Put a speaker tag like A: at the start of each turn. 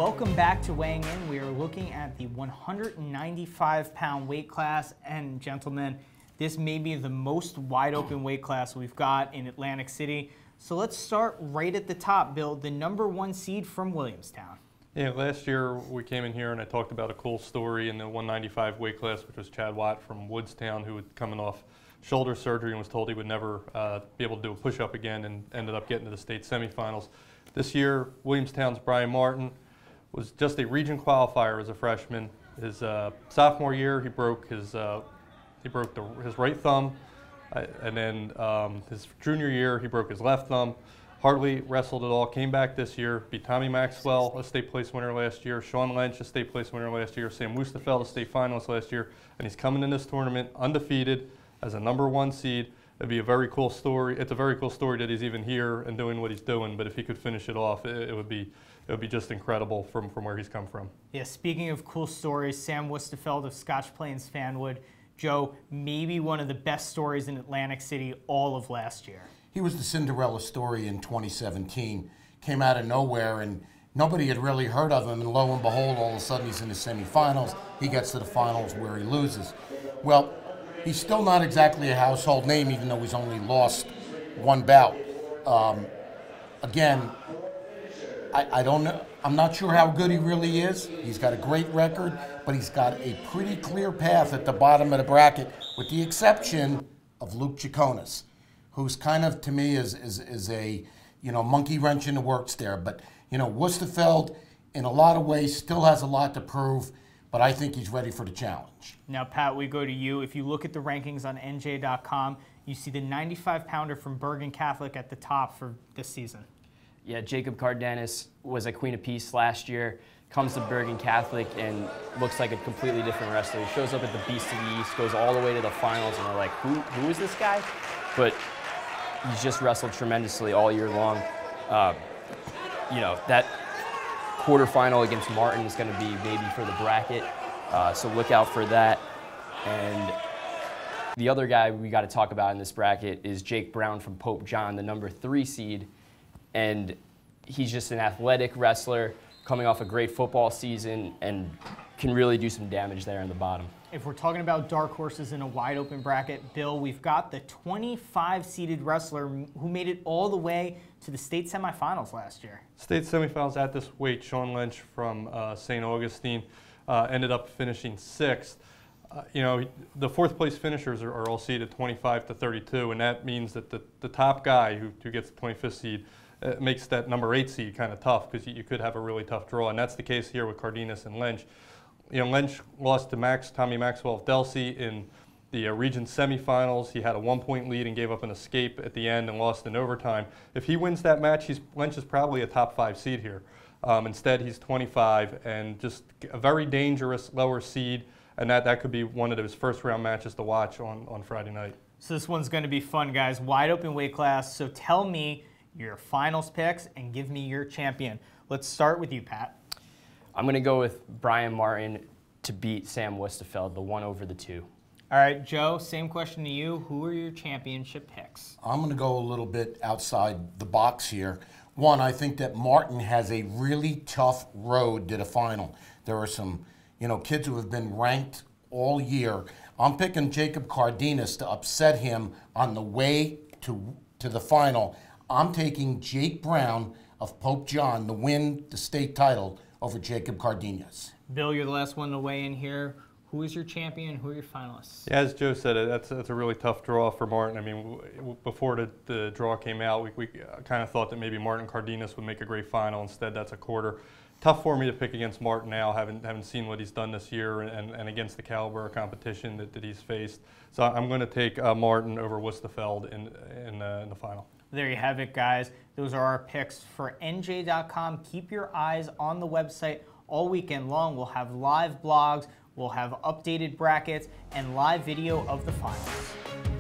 A: welcome back to Weighing In. We are looking at the 195-pound weight class, and gentlemen, this may be the most wide open weight class we've got in Atlantic City. So let's start right at the top, Bill, the #1 seed from Williamstown.
B: Yeah, last year we came in here and I talked about a cool story in the 195 weight class, which was Chad Watt from Woodstown, who was coming off shoulder surgery and was told he would never be able to do a push-up again, and ended up getting to the state semifinals. This year, Williamstown's Brian Martin was just a region qualifier as a freshman. His sophomore year, he broke his right thumb, and then his junior year, he broke his left thumb. Hardly wrestled at all. Came back this year, beat Tommy Maxwell, a state place winner last year, Sean Lynch, a state place winner last year, Sam Wustefeld, a state finalist last year, and he's coming in this tournament undefeated as a #1 seed. It'd be a very cool story. It's a very cool story that he's even here and doing what he's doing, but if he could finish it off, it would be just incredible from where he's come from.
A: Yeah, speaking of cool stories, Sam Wustefeld of Scotch Plains Fanwood. Joe, maybe one of the best stories in Atlantic City all of last year.
C: He was the Cinderella story in 2017. Came out of nowhere and nobody had really heard of him, and lo and behold, all of a sudden he's in the semifinals. He gets to the finals where he loses. Well, he's still not exactly a household name, even though he's only lost one bout. Again, I don't know. I'm not sure how good he really is. He's got a great record, but he's got a pretty clear path at the bottom of the bracket, with the exception of Luke Chaconis, who's kind of, to me, is a monkey wrench in the works there. But Wustefeld, in a lot of ways, still has a lot to prove, but I think he's ready for the challenge.
A: Now, Pat, we go to you. If you look at the rankings on NJ.com, you see the 95-pounder from Bergen Catholic at the top for this season.
D: Yeah, Jacob Cardenas was a Queen of Peace last year, comes to Bergen Catholic and looks like a completely different wrestler. He shows up at the Beast of the East, goes all the way to the finals, and we're like, who is this guy? But he's just wrestled tremendously all year long. That quarterfinal against Martin is going to be maybe for the bracket, so look out for that. And the other guy we got to talk about in this bracket is Jake Brown from Pope John, the #3 seed. And he's just an athletic wrestler coming off a great football season and can really do some damage there in the bottom.
A: If we're talking about dark horses in a wide open bracket, Bill, we've got the 25-seeded wrestler who made it all the way to the state semifinals last year.
B: State semifinals at this weight, Sean Lynch from St. Augustine ended up finishing 6th. The 4th place finishers are all seeded 25 to 32, and that means that the top guy who gets the 25th seed makes that #8 seed kind of tough, because you could have a really tough draw, and that's the case here with Cardenas and Lynch. Lynch lost to Tommy Maxwell of Delsey in the region semifinals. He had a 1-point lead and gave up an escape at the end and lost in overtime. If he wins that match, Lynch is probably a top 5 seed here. Instead, he's 25 and just a very dangerous lower seed, and that could be one of his first-round matches to watch on Friday night.
A: So this one's going to be fun, guys. Wide open weight class. So tell me your finals picks and give me your champion. Let's start with you, Pat.
D: I'm going to go with Brian Martin to beat Sam Wustefeld, the 1 over the 2.
A: All right, Joe, same question to you. Who are your championship picks?
C: I'm going to go a little bit outside the box here. One, I think that Martin has a really tough road to the final. There are some, kids who have been ranked all year. I'm picking Jacob Cardenas to upset him on the way to the final. I'm taking Jake Brown of Pope John to win the state title over Jacob Cardenas.
A: Bill, you're the last one to weigh in here. Who is your champion? Who are your finalists?
B: Yeah, as Joe said, that's a really tough draw for Martin. I mean, before the draw came out, we kind of thought that maybe Martin Cardenas would make a great final. Instead, that's a quarter. Tough for me to pick against Martin now, haven't seen what he's done this year and against the caliber of competition that he's faced. So I'm going to take Martin over Wustefeld in the final.
A: There you have it, guys. Those are our picks for NJ.com. Keep your eyes on the website all weekend long. We'll have live blogs, we'll have updated brackets, and live video of the finals.